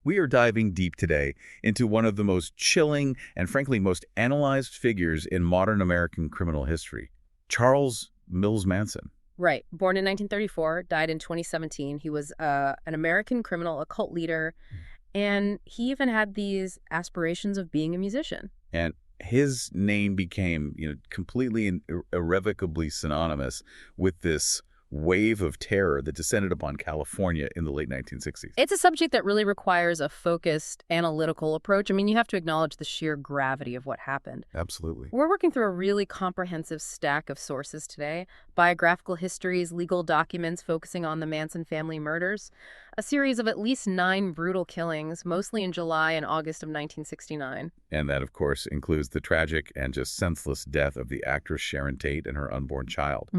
We are diving deep today into one of the most chilling and frankly most analyzed figures in modern American criminal history, Charles Mills Manson. Right. Born in 1934, died in 2017. He was an American criminal, a cult leader, and he even had these aspirations of being a musician. And his name became, completely and irrevocably synonymous with this wave of terror that descended upon California in the late 1960s. It's a subject that really requires a focused, analytical approach. I mean, you have to acknowledge the sheer gravity of what happened. Absolutely. We're working through a really comprehensive stack of sources today: biographical histories, legal documents focusing on the Manson family murders, a series of at least 9 brutal killings, mostly in July and August of 1969. And that, of course, includes the tragic and just senseless death of the actress Sharon Tate and her unborn child.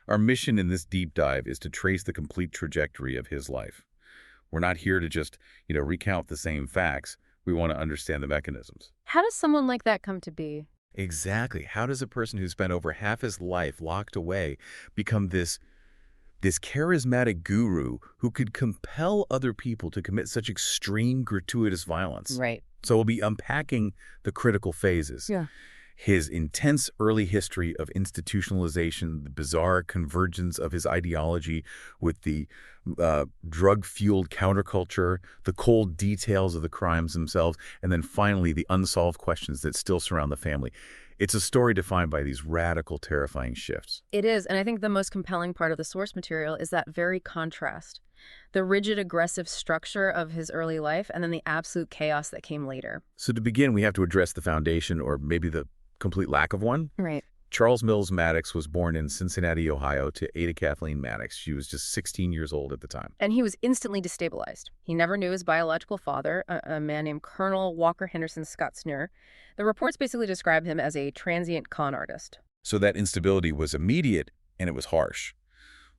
Our mission in this deep dive is to trace the complete trajectory of his life. We're not here to just, recount the same facts. We want to understand the mechanisms. How does someone like that come to be? Exactly. How does a person who spent over half his life locked away become this charismatic guru who could compel other people to commit such extreme, gratuitous violence? Right. So we'll be unpacking the critical phases. Yeah. His intense early history of institutionalization, the bizarre convergence of his ideology with the drug-fueled counterculture, the cold details of the crimes themselves, and then finally the unsolved questions that still surround the family. It's a story defined by these radical, terrifying shifts. It is, and I think the most compelling part of the source material is that very contrast. The rigid, aggressive structure of his early life and then the absolute chaos that came later. So to begin, we have to address the foundation, or maybe the complete lack of one. Right. Charles Mills Maddox was born in Cincinnati, Ohio, to Ada Kathleen Maddox. She was just 16 years old at the time. And he was instantly destabilized. He never knew his biological father, a man named Colonel Walker Henderson Scott Snur. The reports basically describe him as a transient con artist. So that instability was immediate, and it was harsh.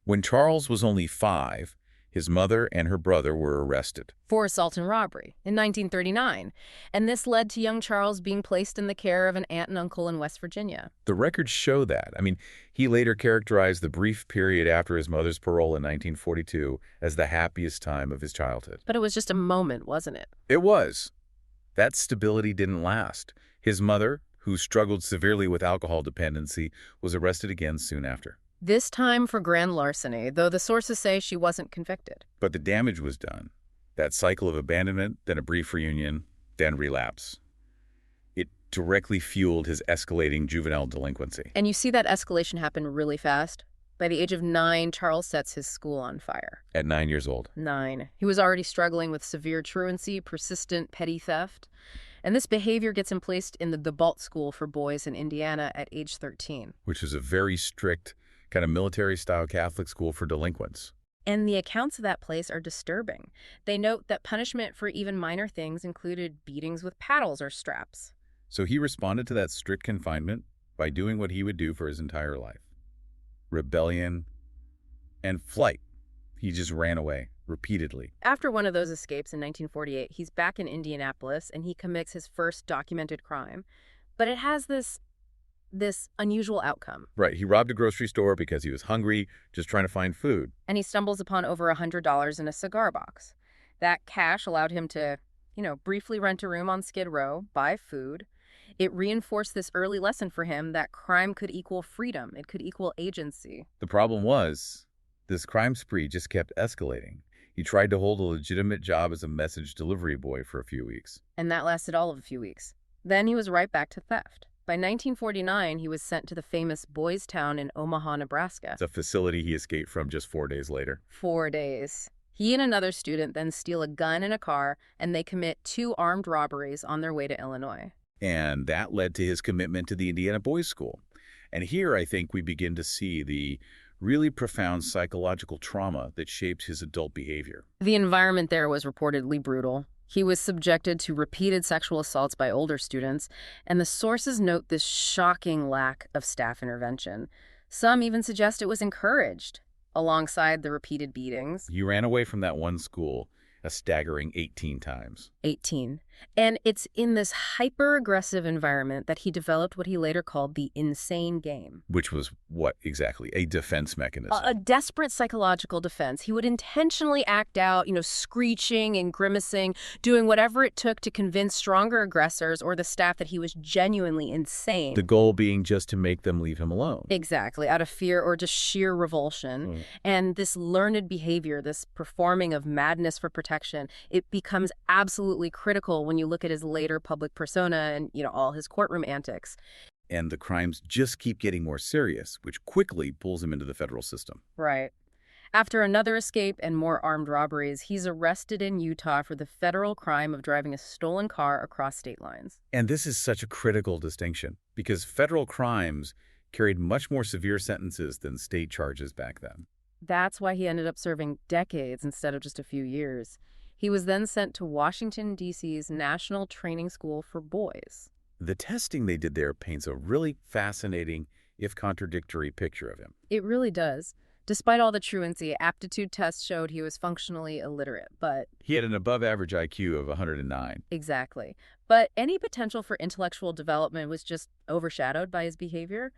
When Charles was only 5, his mother and her brother were arrested For assault and robbery in 1939. And this led to young Charles being placed in the care of an aunt and uncle in West Virginia. The records show that. I mean, he later characterized the brief period after his mother's parole in 1942 as the happiest time of his childhood. But it was just a moment, wasn't it? It was. That stability didn't last. His mother, who struggled severely with alcohol dependency, was arrested again soon after. This time for grand larceny, though the sources say she wasn't convicted. But the damage was done. That cycle of abandonment, then a brief reunion, then relapse. It directly fueled his escalating juvenile delinquency. And you see that escalation happen really fast. By the age of 9, Charles sets his school on fire. At 9 years old. 9. He was already struggling with severe truancy, persistent petty theft. And this behavior gets him placed in the Debalt School for Boys in Indiana at age 13. Which is a very strict kind of military-style Catholic school for delinquents. And the accounts of that place are disturbing. They note that punishment for even minor things included beatings with paddles or straps. So he responded to that strict confinement by doing what he would do for his entire life. Rebellion and flight. He just ran away repeatedly. After one of those escapes in 1948, he's back in Indianapolis and he commits his first documented crime. But it has this unusual outcome. Right. He robbed a grocery store because he was hungry, just trying to find food. And he stumbles upon over $100 in a cigar box. That cash allowed him to, briefly rent a room on Skid Row, buy food. It reinforced this early lesson for him that crime could equal freedom. It could equal agency. The problem was, this crime spree just kept escalating. He tried to hold a legitimate job as a message delivery boy for a few weeks. And that lasted all of a few weeks. Then he was right back to theft. By 1949, he was sent to the famous Boys Town in Omaha, Nebraska. It's a facility he escaped from just 4 days later. 4 days. He and another student then steal a gun and a car, and they commit 2 armed robberies on their way to Illinois. And that led to his commitment to the Indiana Boys School. And here, I think, we begin to see the really profound psychological trauma that shaped his adult behavior. The environment there was reportedly brutal. He was subjected to repeated sexual assaults by older students, and the sources note this shocking lack of staff intervention. Some even suggest it was encouraged, alongside the repeated beatings. He ran away from that one school a staggering 18 times. 18. And it's in this hyper-aggressive environment that he developed what he later called the insane game. Which was what exactly? A defense mechanism. A desperate psychological defense. He would intentionally act out, screeching and grimacing, doing whatever it took to convince stronger aggressors or the staff that he was genuinely insane. The goal being just to make them leave him alone. Exactly, out of fear or just sheer revulsion. And this learned behavior, this performing of madness for protection, it becomes absolutely critical when you look at his later public persona and, all his courtroom antics. And the crimes just keep getting more serious, which quickly pulls him into the federal system. Right. After another escape and more armed robberies, he's arrested in Utah for the federal crime of driving a stolen car across state lines. And this is such a critical distinction, because federal crimes carried much more severe sentences than state charges back then. That's why he ended up serving decades instead of just a few years. He was then sent to Washington, D.C.'s National Training School for Boys. The testing they did there paints a really fascinating, if contradictory, picture of him. It really does. Despite all the truancy, aptitude tests showed he was functionally illiterate, but... He had an above-average IQ of 109. Exactly. But any potential for intellectual development was just overshadowed by his behavior.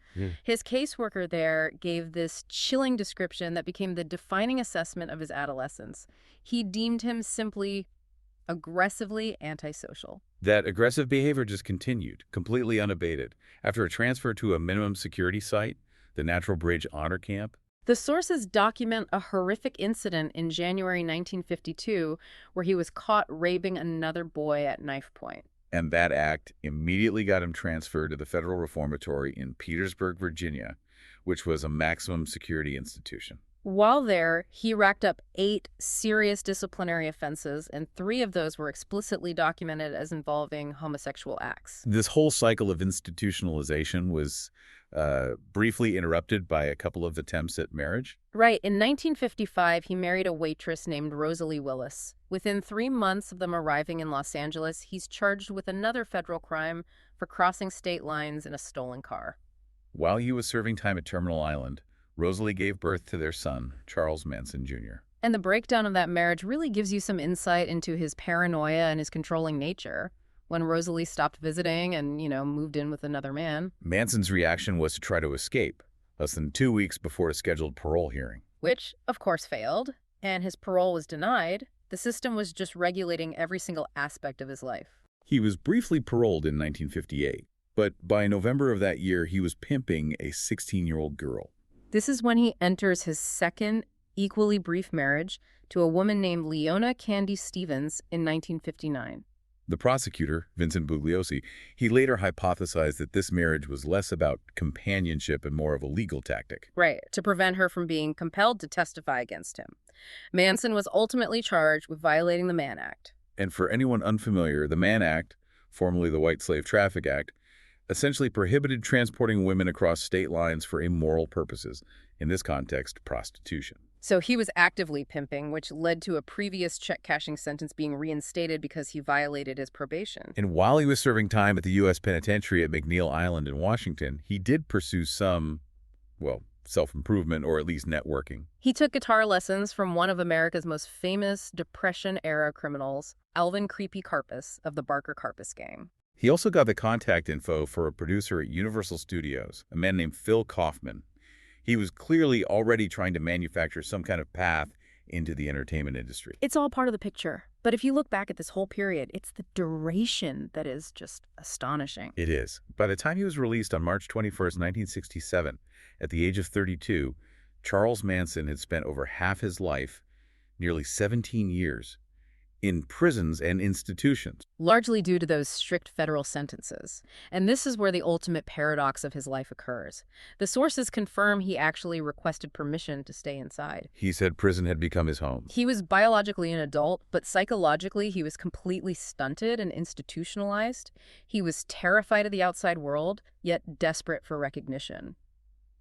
His caseworker there gave this chilling description that became the defining assessment of his adolescence. He deemed him simply aggressively antisocial. That aggressive behavior just continued, completely unabated. After a transfer to a minimum security site, the Natural Bridge Honor Camp, the sources document a horrific incident in January 1952 where he was caught raping another boy at knife point. And that act immediately got him transferred to the Federal Reformatory in Petersburg, Virginia, which was a maximum security institution. While there, he racked up 8 serious disciplinary offenses, and 3 of those were explicitly documented as involving homosexual acts. This whole cycle of institutionalization was briefly interrupted by a couple of attempts at marriage. Right. In 1955, he married a waitress named Rosalie Willis. Within 3 months of them arriving in Los Angeles, he's charged with another federal crime for crossing state lines in a stolen car. While he was serving time at Terminal Island, Rosalie gave birth to their son, Charles Manson, Jr. And the breakdown of that marriage really gives you some insight into his paranoia and his controlling nature. When Rosalie stopped visiting and, moved in with another man. Manson's reaction was to try to escape, less than 2 weeks before a scheduled parole hearing. Which, of course, failed, and his parole was denied. The system was just regulating every single aspect of his life. He was briefly paroled in 1958, but by November of that year, he was pimping a 16-year-old girl. This is when he enters his second, equally brief marriage to a woman named Leona Candy Stevens in 1959. The prosecutor, Vincent Bugliosi, he later hypothesized that this marriage was less about companionship and more of a legal tactic. Right, to prevent her from being compelled to testify against him. Manson was ultimately charged with violating the Mann Act. And for anyone unfamiliar, the Mann Act, formerly the White Slave Traffic Act, essentially prohibited transporting women across state lines for immoral purposes, in this context, prostitution. So he was actively pimping, which led to a previous check-cashing sentence being reinstated because he violated his probation. And while he was serving time at the U.S. Penitentiary at McNeil Island in Washington, he did pursue some, self-improvement or at least networking. He took guitar lessons from one of America's most famous Depression-era criminals, Alvin Creepy Karpis of the Barker Karpis gang. He also got the contact info for a producer at Universal Studios, a man named Phil Kaufman. He was clearly already trying to manufacture some kind of path into the entertainment industry. It's all part of the picture. But if you look back at this whole period, it's the duration that is just astonishing. It is. By the time he was released on March 21st, 1967, at the age of 32, Charles Manson had spent over half his life, nearly 17 years, in prisons and institutions. Largely due to those strict federal sentences. And this is where the ultimate paradox of his life occurs. The sources confirm he actually requested permission to stay inside. He said prison had become his home. He was biologically an adult, but psychologically he was completely stunted and institutionalized. He was terrified of the outside world, yet desperate for recognition.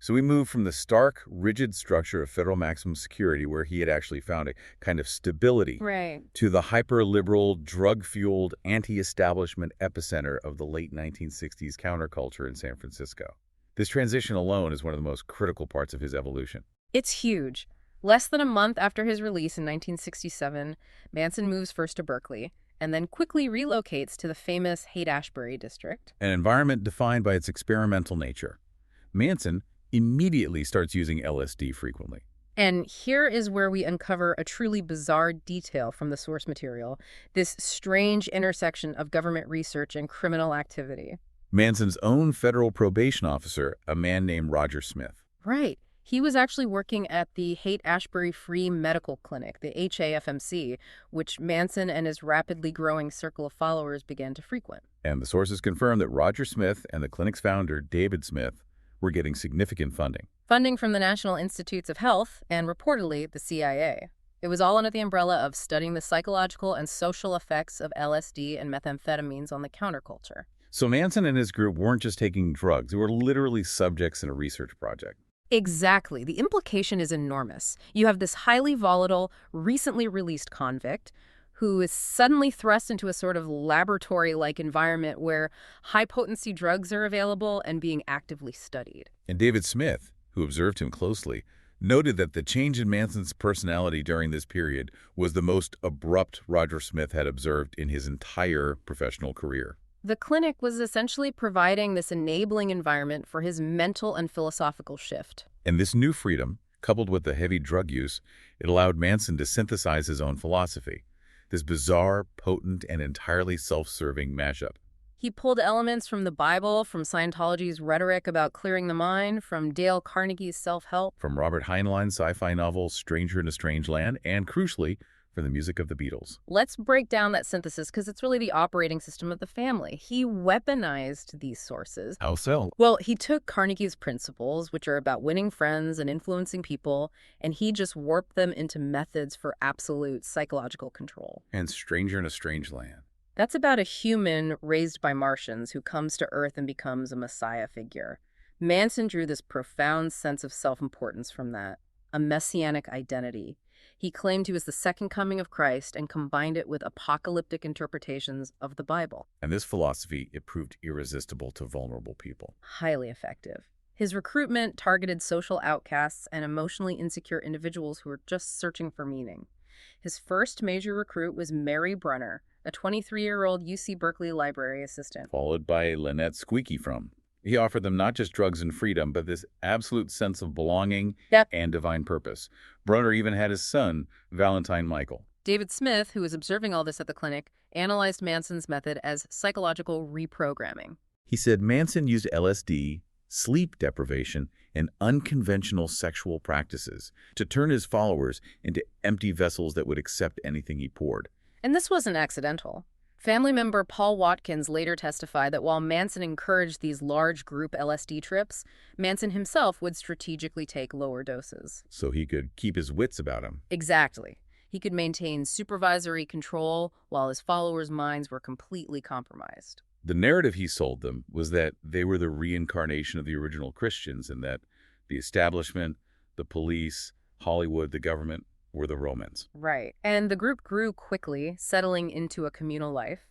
So we moved from the stark, rigid structure of federal maximum security, where he had actually found a kind of stability, right, to the hyper-liberal, drug-fueled, anti-establishment epicenter of the late 1960s counterculture in San Francisco. This transition alone is one of the most critical parts of his evolution. It's huge. Less than a month after his release in 1967, Manson moves first to Berkeley, and then quickly relocates to the famous Haight-Ashbury district. An environment defined by its experimental nature. Manson immediately starts using LSD frequently. And here is where we uncover a truly bizarre detail from the source material, this strange intersection of government research and criminal activity. Manson's own federal probation officer, a man named Roger Smith. Right. He was actually working at the Haight-Ashbury Free Medical Clinic, the HAFMC, which Manson and his rapidly growing circle of followers began to frequent. And the sources confirm that Roger Smith and the clinic's founder, David Smith, were getting significant funding. Funding from the National Institutes of Health and, reportedly, the CIA. It was all under the umbrella of studying the psychological and social effects of LSD and methamphetamines on the counterculture. So Manson and his group weren't just taking drugs. They were literally subjects in a research project. Exactly. The implication is enormous. You have this highly volatile, recently released convict who is suddenly thrust into a sort of laboratory-like environment where high-potency drugs are available and being actively studied. And David Smith, who observed him closely, noted that the change in Manson's personality during this period was the most abrupt Roger Smith had observed in his entire professional career. The clinic was essentially providing this enabling environment for his mental and philosophical shift. And this new freedom, coupled with the heavy drug use, it allowed Manson to synthesize his own philosophy, this bizarre, potent, and entirely self-serving mashup. He pulled elements from the Bible, from Scientology's rhetoric about clearing the mind, from Dale Carnegie's self-help, From Robert Heinlein's sci-fi novel Stranger in a Strange Land, and crucially, from the music of the Beatles. Let's break down that synthesis because it's really the operating system of the family. He weaponized these sources. How so? Well, he took Carnegie's principles, which are about winning friends and influencing people, and he just warped them into methods for absolute psychological control. And Stranger in a Strange Land. That's about a human raised by Martians who comes to Earth and becomes a messiah figure. Manson drew this profound sense of self-importance from that, a messianic identity. He claimed he was the second coming of Christ and combined it with apocalyptic interpretations of the Bible. And this philosophy, it proved irresistible to vulnerable people. Highly effective. His recruitment targeted social outcasts and emotionally insecure individuals who were just searching for meaning. His first major recruit was Mary Brunner, a 23-year-old UC Berkeley library assistant. Followed by Lynette Squeaky Frum. He offered them not just drugs and freedom, but this absolute sense of belonging and divine purpose. Brunner even had his son, Valentine Michael. David Smith, who was observing all this at the clinic, analyzed Manson's method as psychological reprogramming. He said Manson used LSD, sleep deprivation, and unconventional sexual practices to turn his followers into empty vessels that would accept anything he poured. And this wasn't accidental. Family member Paul Watkins later testified that while Manson encouraged these large group LSD trips, Manson himself would strategically take lower doses. So he could keep his wits about him. Exactly. He could maintain supervisory control while his followers' minds were completely compromised. The narrative he sold them was that they were the reincarnation of the original Christians and that the establishment, the police, Hollywood, the government, were the Romans. Right. And the group grew quickly, settling into a communal life.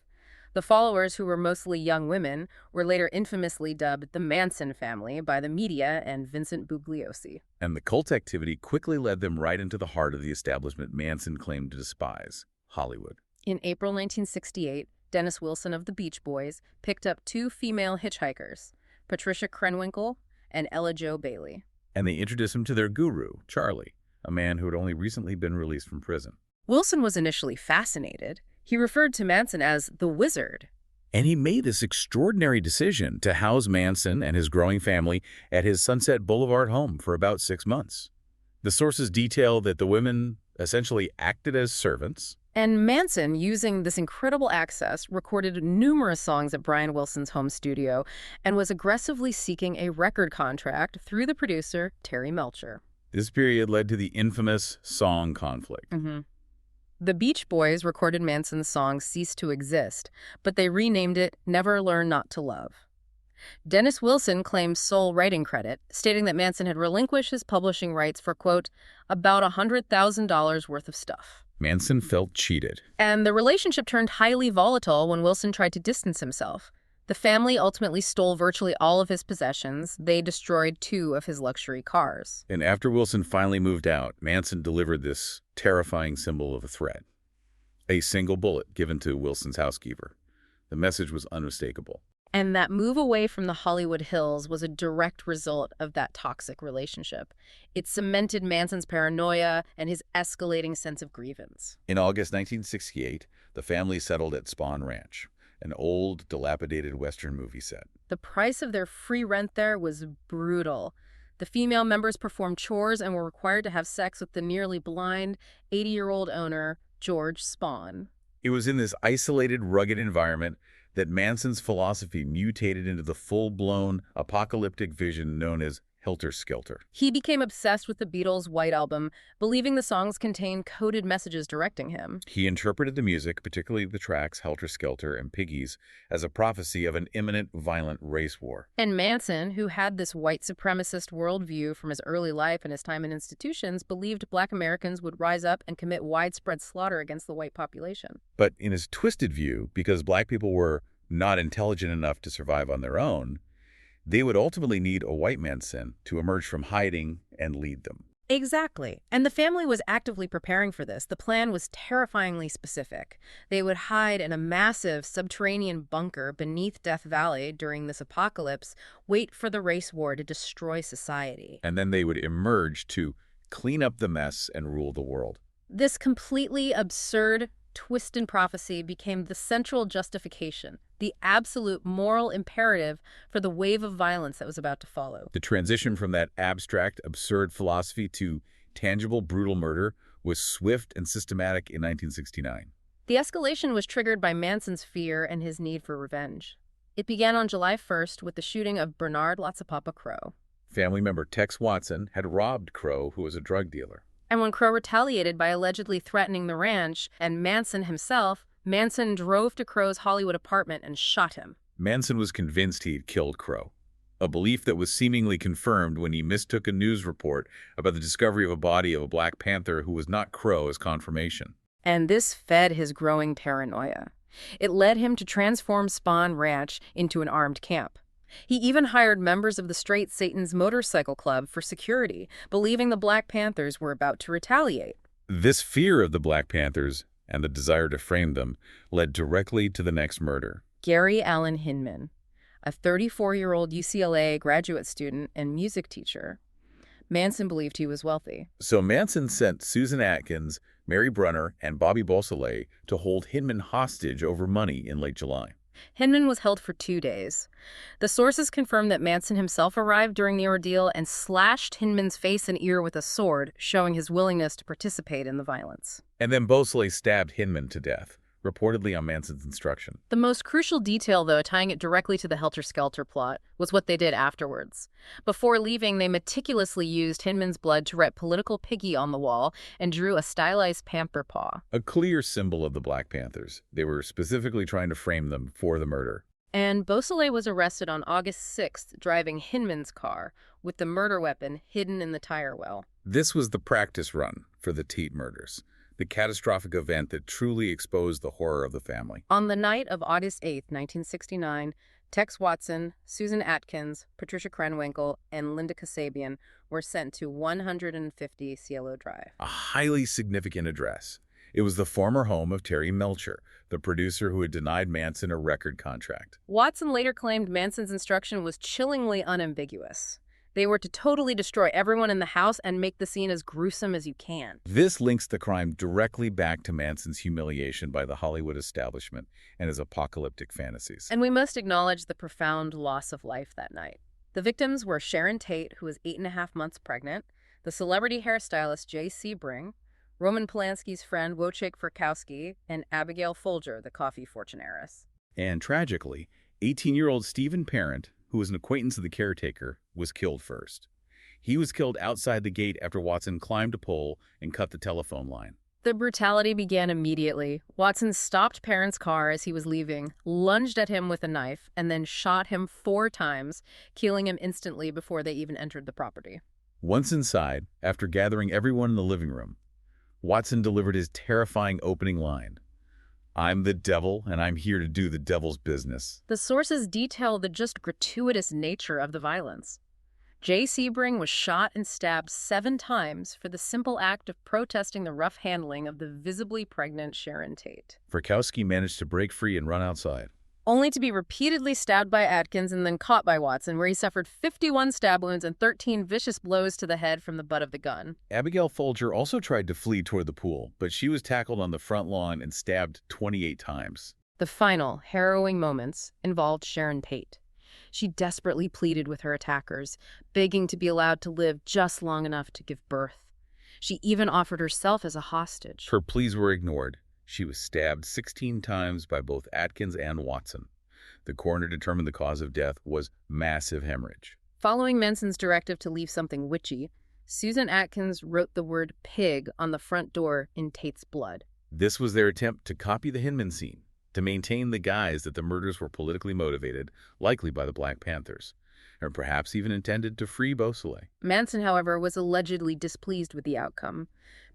The followers, who were mostly young women, were later infamously dubbed the Manson Family by the media and Vincent Bugliosi. And the cult activity quickly led them right into the heart of the establishment Manson claimed to despise, Hollywood. In April 1968, Dennis Wilson of the Beach Boys picked up two female hitchhikers, Patricia Krenwinkel and Ella Jo Bailey. And they introduced him to their guru, Charlie, a man who had only recently been released from prison. Wilson was initially fascinated. He referred to Manson as the Wizard. And he made this extraordinary decision to house Manson and his growing family at his Sunset Boulevard home for about 6 months. The sources detail that the women essentially acted as servants. And Manson, using this incredible access, recorded numerous songs at Brian Wilson's home studio and was aggressively seeking a record contract through the producer, Terry Melcher. This period led to the infamous song conflict. The Beach Boys recorded Manson's song Cease to Exist, but they renamed it Never Learn Not to Love. Dennis Wilson claimed sole writing credit, stating that Manson had relinquished his publishing rights for, quote, about $100,000 worth of stuff. Manson felt cheated. And the relationship turned highly volatile when Wilson tried to distance himself. The family ultimately stole virtually all of his possessions. They destroyed 2 of his luxury cars. And after Wilson finally moved out, Manson delivered this terrifying symbol of a threat. A single bullet given to Wilson's housekeeper. The message was unmistakable. And that move away from the Hollywood Hills was a direct result of that toxic relationship. It cemented Manson's paranoia and his escalating sense of grievance. In August 1968, the family settled at Spahn Ranch, an old, dilapidated Western movie set. The price of their free rent there was brutal. The female members performed chores and were required to have sex with the nearly blind 80-year-old owner, George Spahn. It was in this isolated, rugged environment that Manson's philosophy mutated into the full-blown, apocalyptic vision known as helter-skelter. He became obsessed with the Beatles' White Album, believing the songs contained coded messages directing him. He interpreted the music, particularly the tracks Helter Skelter and Piggies, as a prophecy of an imminent, violent race war. And Manson, who had this white supremacist worldview from his early life and his time in institutions, believed Black Americans would rise up and commit widespread slaughter against the white population. But in his twisted view, because Black people were not intelligent enough to survive on their own, they would ultimately need a white Manson to emerge from hiding and lead them. Exactly. And the family was actively preparing for this. The plan was terrifyingly specific. They would hide in a massive subterranean bunker beneath Death Valley during this apocalypse, wait for the race war to destroy society. And then they would emerge to clean up the mess and rule the world. This completely absurd twist in prophecy became the central justification, the absolute moral imperative for the wave of violence that was about to follow. The transition from that abstract, absurd philosophy to tangible, brutal murder was swift and systematic in 1969. The escalation was triggered by Manson's fear and his need for revenge. It began on July 1st with the shooting of Bernard Latsapapa Crow. Family member Tex Watson had robbed Crow, who was a drug dealer. And when Crow retaliated by allegedly threatening the ranch and Manson himself, Manson drove to Crow's Hollywood apartment and shot him. Manson was convinced he'd killed Crow, a belief that was seemingly confirmed when he mistook a news report about the discovery of a body of a Black Panther who was not Crow as confirmation. And this fed his growing paranoia. It led him to transform Spahn Ranch into an armed camp. He even hired members of the Straight Satan's motorcycle club for security, believing the Black Panthers were about to retaliate. This fear of the Black Panthers and the desire to frame them led directly to the next murder. Gary Allen Hinman, a 34-year-old UCLA graduate student and music teacher. Manson believed he was wealthy. So Manson sent Susan Atkins, Mary Brunner, and Bobby Beausoleil to hold Hinman hostage over money in late July. Hinman was held for 2 days. The sources confirmed that Manson himself arrived during the ordeal and slashed Hinman's face and ear with a sword, showing his willingness to participate in the violence. And then Beausoleil stabbed Hinman to death, reportedly on Manson's instruction. The most crucial detail, though, tying it directly to the helter-skelter plot, was what they did afterwards. Before leaving, they meticulously used Hinman's blood to write political piggy on the wall and drew a stylized panther paw. A clear symbol of the Black Panthers. They were specifically trying to frame them for the murder. And Beausoleil was arrested on August 6th, driving Hinman's car, with the murder weapon hidden in the tire well. This was the practice run for the Teat murders, the catastrophic event that truly exposed the horror of the family. On the night of August 8th, 1969, Tex Watson, Susan Atkins, Patricia Krenwinkel, and Linda Kasabian were sent to 150 Cielo Drive. A highly significant address. It was the former home of Terry Melcher, the producer who had denied Manson a record contract. Watson later claimed Manson's instruction was chillingly unambiguous. They were to totally destroy everyone in the house and make the scene as gruesome as you can. This links the crime directly back to Manson's humiliation by the Hollywood establishment and his apocalyptic fantasies. And we must acknowledge the profound loss of life that night. The victims were Sharon Tate, who was 8.5 months pregnant, the celebrity hairstylist J.C. Bring, Roman Polanski's friend Wojciech Frykowski, and Abigail Folger, the coffee fortune heiress. And tragically, 18-year-old Stephen Parent, who was an acquaintance of the caretaker, was killed first. He was killed outside the gate after Watson climbed a pole and cut the telephone line. The brutality began immediately. Watson stopped Parent's car as he was leaving, lunged at him with a knife, and then shot him 4 times, killing him instantly before they even entered the property. Once inside, after gathering everyone in the living room, Watson delivered his terrifying opening line, "I'm the devil, and I'm here to do the devil's business." The sources detail the just gratuitous nature of the violence. Jay Sebring was shot and stabbed 7 times for the simple act of protesting the rough handling of the visibly pregnant Sharon Tate, Verkowski managed to break free and run outside. only to be repeatedly stabbed by Atkins and then caught by Watson, where he suffered 51 stab wounds and 13 vicious blows to the head from the butt of the gun. Abigail Folger also tried to flee toward the pool, but she was tackled on the front lawn and stabbed 28 times. The final, harrowing moments involved Sharon Tate. She desperately pleaded with her attackers, begging to be allowed to live just long enough to give birth. She even offered herself as a hostage. Her pleas were ignored. She was stabbed 16 times by both Atkins and Watson. The coroner determined the cause of death was massive hemorrhage. Following Manson's directive to leave something witchy, Susan Atkins wrote the word pig on the front door in Tate's blood. This was their attempt to copy the Hinman scene, to maintain the guise that the murders were politically motivated, likely by the Black Panthers, or perhaps even intended to free Beausoleil. Manson, however, was allegedly displeased with the outcome.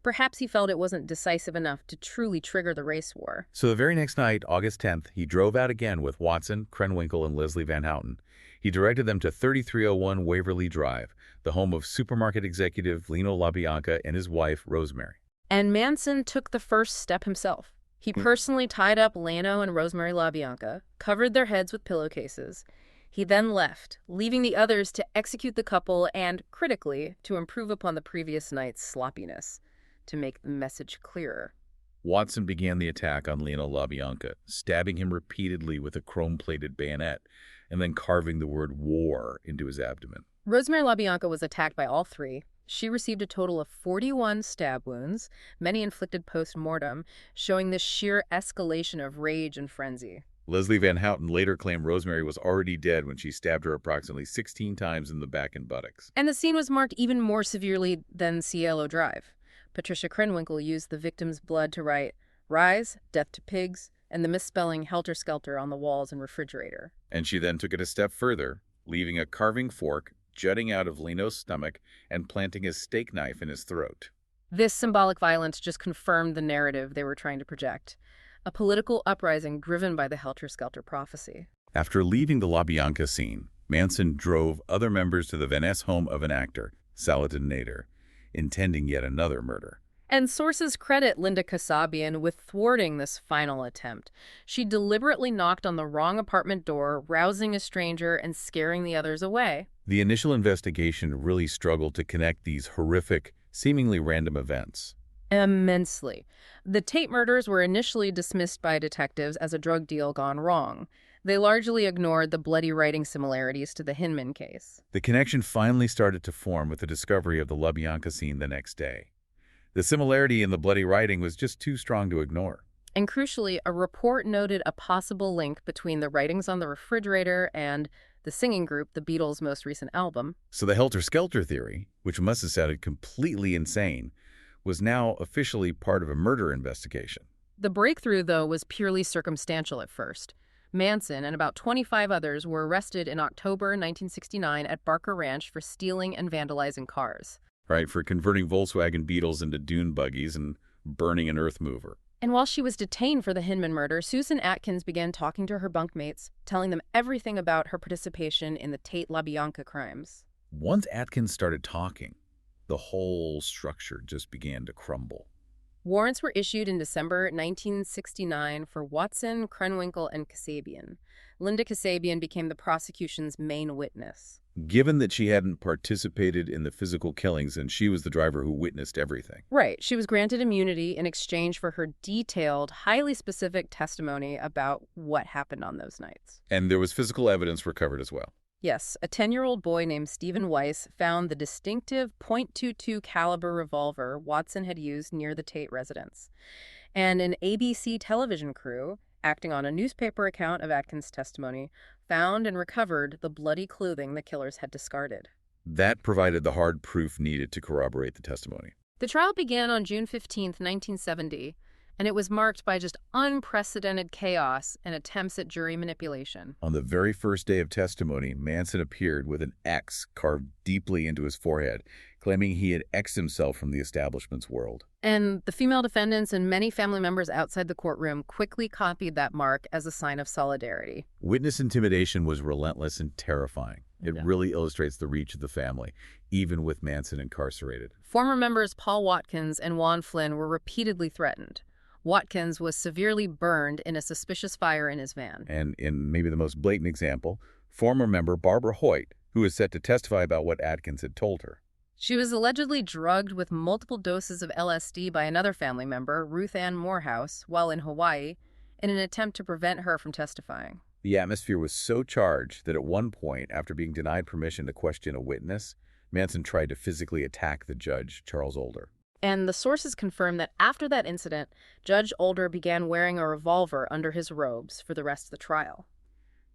Perhaps he felt it wasn't decisive enough to truly trigger the race war. So the very next night, August 10th, he drove out again with Watson, Krenwinkel, and Leslie Van Houten. He directed them to 3301 Waverly Drive, the home of supermarket executive Lino LaBianca and his wife, Rosemary. And Manson took the first step himself. He personally tied up Lano and Rosemary LaBianca, covered their heads with pillowcases. He then left, leaving the others to execute the couple and, critically, to improve upon the previous night's sloppiness, to make the message clearer. Watson began the attack on Lino LaBianca, stabbing him repeatedly with a chrome-plated bayonet, and then carving the word war into his abdomen. Rosemary LaBianca was attacked by all three. She received a total of 41 stab wounds, many inflicted post-mortem, showing the sheer escalation of rage and frenzy. Leslie Van Houten later claimed Rosemary was already dead when she stabbed her approximately 16 times in the back and buttocks. And the scene was marked even more severely than Cielo Drive. Patricia Krenwinkel used the victim's blood to write "Rise, Death to Pigs," and the misspelling "Helter Skelter" on the walls and refrigerator. And she then took it a step further, leaving a carving fork jutting out of Lino's stomach and planting a steak knife in his throat. This symbolic violence just confirmed the narrative they were trying to project, a political uprising driven by the Helter Skelter prophecy. After leaving the LaBianca scene, Manson drove other members to the Van Ness home of an actor, Saladin Nader, intending yet another murder. And sources credit Linda Kasabian with thwarting this final attempt. She deliberately knocked on the wrong apartment door, rousing a stranger and scaring the others away. The initial investigation really struggled to connect these horrific, seemingly random events. Immensely. The Tate murders were initially dismissed by detectives as a drug deal gone wrong. They largely ignored the bloody writing similarities to the Hinman case. The connection finally started to form with the discovery of the LaBianca scene the next day. The similarity in the bloody writing was just too strong to ignore. And crucially, a report noted a possible link between the writings on the refrigerator and the singing group, the Beatles' most recent album. So the helter-skelter theory, which must have sounded completely insane, was now officially part of a murder investigation. The breakthrough, though, was purely circumstantial at first. Manson and about 25 others were arrested in October 1969 at Barker Ranch for stealing and vandalizing cars. Right, for converting Volkswagen Beetles into dune buggies and burning an earth mover. And while she was detained for the Hinman murder, Susan Atkins began talking to her bunkmates, telling them everything about her participation in the Tate LaBianca crimes. Once Atkins started talking, the whole structure just began to crumble. Warrants were issued in December 1969 for Watson, Krenwinkel, and Kasabian. Linda Kasabian became the prosecution's main witness. Given that she hadn't participated in the physical killings and she was the driver who witnessed everything. Right. She was granted immunity in exchange for her detailed, highly specific testimony about what happened on those nights. And there was physical evidence recovered as well. Yes, a 10-year-old boy named Stephen Weiss found the distinctive .22 caliber revolver Watson had used near the Tate residence. And an ABC television crew, acting on a newspaper account of Atkins' testimony, found and recovered the bloody clothing the killers had discarded. That provided the hard proof needed to corroborate the testimony. The trial began on June 15, 1970, and it was marked by just unprecedented chaos and attempts at jury manipulation. On the very first day of testimony, Manson appeared with an X carved deeply into his forehead, claiming he had X'd himself from the establishment's world. And the female defendants and many family members outside the courtroom quickly copied that mark as a sign of solidarity. Witness intimidation was relentless and terrifying. It really illustrates the reach of the family, even with Manson incarcerated. Former members Paul Watkins and Juan Flynn were repeatedly threatened. Watkins was severely burned in a suspicious fire in his van. And in maybe the most blatant example, former member Barbara Hoyt, who is set to testify about what Atkins had told her. She was allegedly drugged with multiple doses of LSD by another family member, Ruth Ann Morehouse, while in Hawaii, in an attempt to prevent her from testifying. The atmosphere was so charged that at one point, after being denied permission to question a witness, Manson tried to physically attack the judge, Charles Older. And the sources confirm that after that incident, Judge Older began wearing a revolver under his robes for the rest of the trial.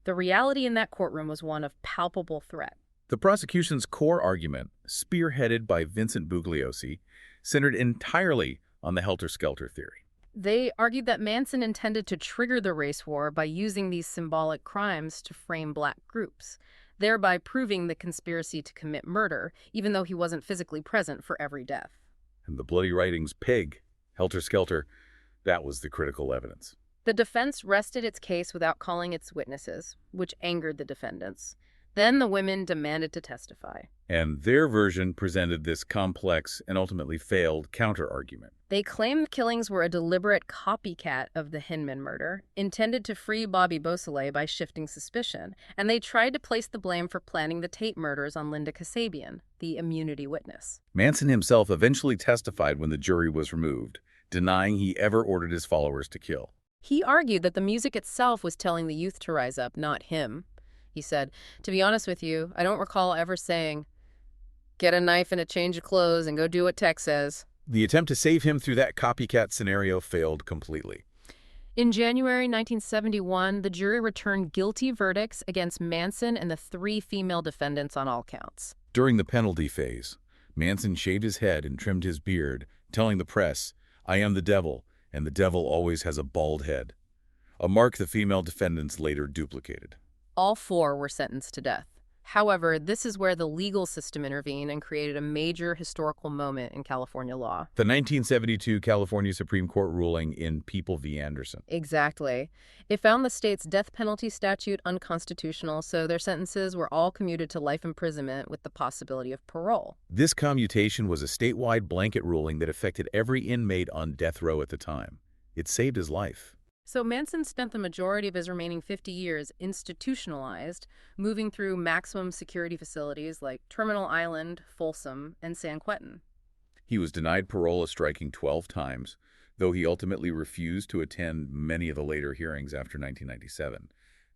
The reality in that courtroom was one of palpable threat. The prosecution's core argument, spearheaded by Vincent Bugliosi, centered entirely on the helter-skelter theory. They argued that Manson intended to trigger the race war by using these symbolic crimes to frame black groups, thereby proving the conspiracy to commit murder, even though he wasn't physically present for every death. And the bloody writings pig, helter-skelter, that was the critical evidence. The defense rested its case without calling its witnesses, which angered the defendants. Then the women demanded to testify. And their version presented this complex and ultimately failed counter-argument. They claimed the killings were a deliberate copycat of the Hinman murder, intended to free Bobby Beausoleil by shifting suspicion, and they tried to place the blame for planning the Tate murders on Linda Kasabian, the immunity witness. Manson himself eventually testified when the jury was removed, denying he ever ordered his followers to kill. He argued that the music itself was telling the youth to rise up, not him. He said, "To be honest with you, I don't recall ever saying, 'Get a knife and a change of clothes and go do what Tex says.'" The attempt to save him through that copycat scenario failed completely. In January 1971, the jury returned guilty verdicts against Manson and the 3 female defendants on all counts. During the penalty phase, Manson shaved his head and trimmed his beard, telling the press, "I am the devil, and the devil always has a bald head," a mark the female defendants later duplicated. All 4 were sentenced to death. However, this is where the legal system intervened and created a major historical moment in California law. The 1972 California Supreme Court ruling in People v. Anderson. Exactly. It found the state's death penalty statute unconstitutional, so their sentences were all commuted to life imprisonment with the possibility of parole. This commutation was a statewide blanket ruling that affected every inmate on death row at the time. It saved his life. So Manson spent the majority of his remaining 50 years institutionalized, moving through maximum security facilities like Terminal Island, Folsom, and San Quentin. He was denied parole a striking 12 times, though he ultimately refused to attend many of the later hearings after 1997,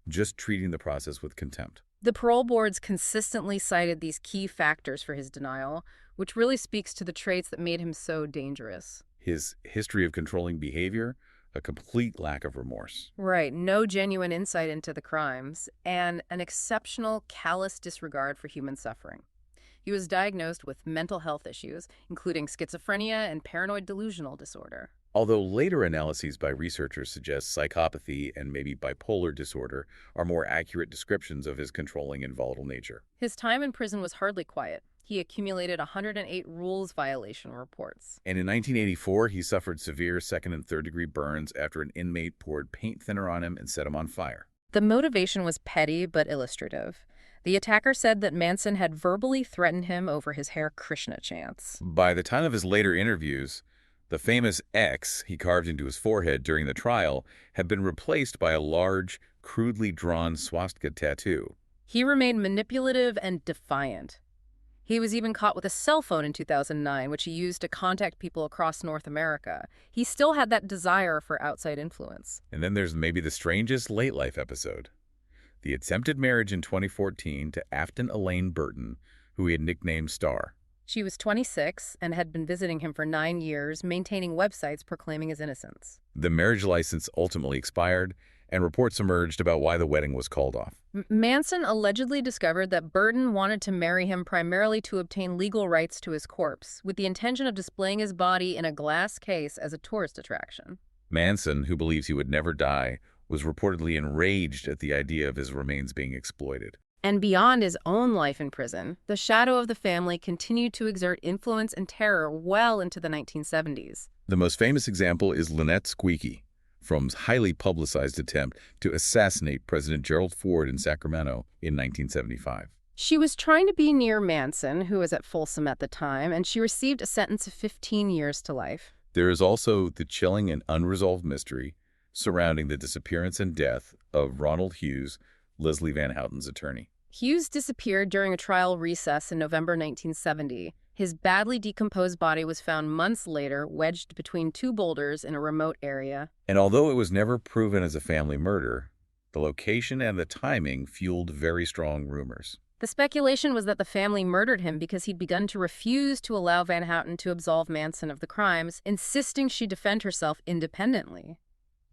just treating the process with contempt. The parole boards consistently cited these key factors for his denial, which really speaks to the traits that made him so dangerous. His history of controlling behavior, a complete lack of remorse. Right, no genuine insight into the crimes, and an exceptional callous disregard for human suffering. He was diagnosed with mental health issues, including schizophrenia and paranoid delusional disorder. Although later analyses by researchers suggest psychopathy and maybe bipolar disorder are more accurate descriptions of his controlling and volatile nature. His time in prison was hardly quiet. He accumulated 108 rules violation reports. And in 1984, he suffered severe second and third degree burns after an inmate poured paint thinner on him and set him on fire. The motivation was petty but illustrative. The attacker said that Manson had verbally threatened him over his Hare Krishna chants. By the time of his later interviews, the famous X he carved into his forehead during the trial had been replaced by a large, crudely drawn swastika tattoo. He remained manipulative and defiant. He was even caught with a cell phone in 2009, which he used to contact people across North America. He still had that desire for outside influence. And then there's maybe the strangest late life episode. The attempted marriage in 2014 to Afton Elaine Burton, who he had nicknamed Star. She was 26 and had been visiting him for 9 years, maintaining websites proclaiming his innocence. The marriage license ultimately expired, and reports emerged about why the wedding was called off. Manson allegedly discovered that Burton wanted to marry him primarily to obtain legal rights to his corpse, with the intention of displaying his body in a glass case as a tourist attraction. Manson, who believes he would never die, was reportedly enraged at the idea of his remains being exploited. And beyond his own life in prison, the shadow of the family continued to exert influence and terror well into the 1970s. The most famous example is Lynette Squeaky, from highly publicized attempt to assassinate President Gerald Ford in Sacramento in 1975. She was trying to be near Manson, who was at Folsom at the time, and she received a sentence of 15 years to life. There is also the chilling and unresolved mystery surrounding the disappearance and death of Ronald Hughes, Leslie Van Houten's attorney. Hughes disappeared during a trial recess in November 1970. His badly decomposed body was found months later, wedged between two boulders in a remote area. And although it was never proven as a family murder, the location and the timing fueled very strong rumors. The speculation was that the family murdered him because he'd begun to refuse to allow Van Houten to absolve Manson of the crimes, insisting she defend herself independently.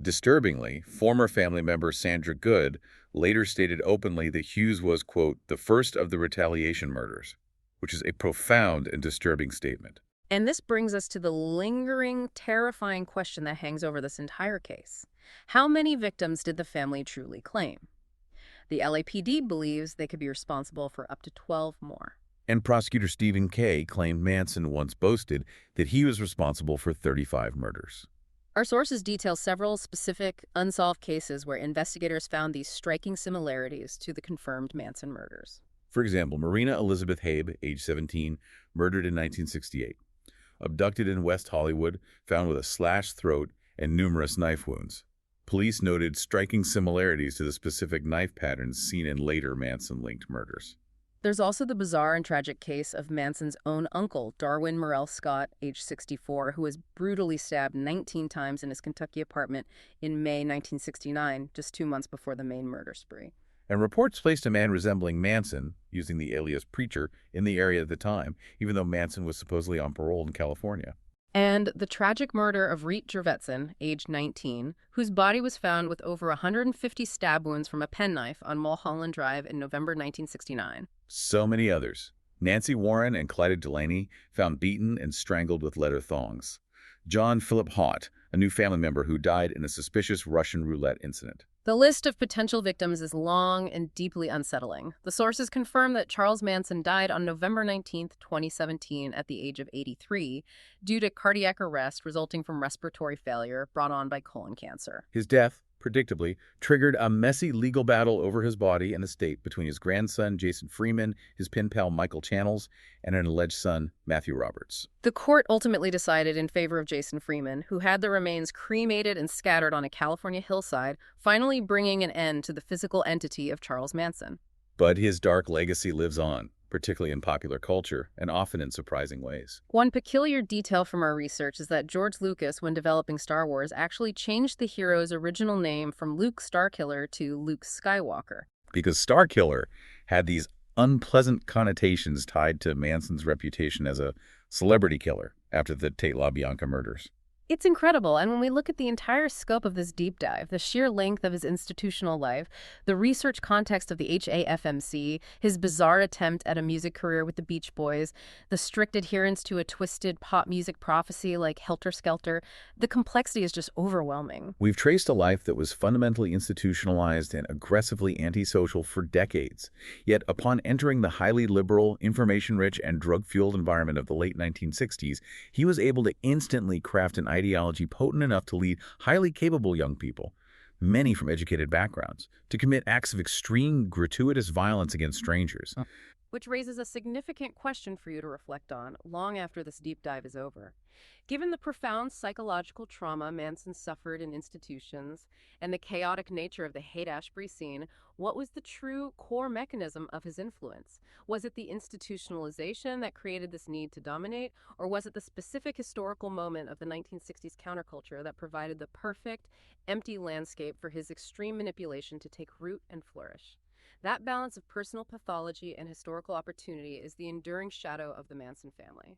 Disturbingly, former family member Sandra Good later stated openly that Hughes was, quote, the first of the retaliation murders, which is a profound and disturbing statement. And this brings us to the lingering, terrifying question that hangs over this entire case. How many victims did the family truly claim? The LAPD believes they could be responsible for up to 12 more. And prosecutor Stephen Kay claimed Manson once boasted that he was responsible for 35 murders. Our sources detail several specific, unsolved cases where investigators found these striking similarities to the confirmed Manson murders. For example, Marina Elizabeth Habe, age 17, murdered in 1968. Abducted in West Hollywood, found with a slashed throat and numerous knife wounds. Police noted striking similarities to the specific knife patterns seen in later Manson-linked murders. There's also the bizarre and tragic case of Manson's own uncle, Darwin Morrell Scott, age 64, who was brutally stabbed 19 times in his Kentucky apartment in May 1969, just 2 months before the main murder spree. And reports placed a man resembling Manson, using the alias Preacher, in the area at the time, even though Manson was supposedly on parole in California. And the tragic murder of Reet Jervetson, age 19, whose body was found with over 150 stab wounds from a penknife on Mulholland Drive in November 1969. So many others. Nancy Warren and Clyde Delaney found beaten and strangled with leather thongs. John Philip Haught, a new family member who died in a suspicious Russian roulette incident. The list of potential victims is long and deeply unsettling. The sources confirm that Charles Manson died on November 19, 2017, at the age of 83, due to cardiac arrest resulting from respiratory failure brought on by colon cancer. His death, predictably, triggered a messy legal battle over his body and estate between his grandson, Jason Freeman, his pen pal, Michael Channels, and an alleged son, Matthew Roberts. The court ultimately decided in favor of Jason Freeman, who had the remains cremated and scattered on a California hillside, finally bringing an end to the physical entity of Charles Manson. But his dark legacy lives on, particularly in popular culture, and often in surprising ways. One peculiar detail from our research is that George Lucas, when developing Star Wars, actually changed the hero's original name from Luke Starkiller to Luke Skywalker. Because Starkiller had these unpleasant connotations tied to Manson's reputation as a celebrity killer after the Tate LaBianca murders. It's incredible, and when we look at the entire scope of this deep dive, the sheer length of his institutional life, the research context of the HAFMC, his bizarre attempt at a music career with the Beach Boys, the strict adherence to a twisted pop music prophecy like Helter Skelter, the complexity is just overwhelming. We've traced a life that was fundamentally institutionalized and aggressively antisocial for decades. Yet upon entering the highly liberal, information-rich, and drug-fueled environment of the late 1960s, he was able to instantly craft an ideology potent enough to lead highly capable young people, many from educated backgrounds, to commit acts of extreme, gratuitous violence against strangers. Which raises a significant question for you to reflect on long after this deep dive is over. Given the profound psychological trauma Manson suffered in institutions and the chaotic nature of the Haight-Ashbury scene, what was the true core mechanism of his influence? Was it the institutionalization that created this need to dominate, or was it the specific historical moment of the 1960s counterculture that provided the perfect, empty landscape for his extreme manipulation to take root and flourish? That balance of personal pathology and historical opportunity is the enduring shadow of the Manson family.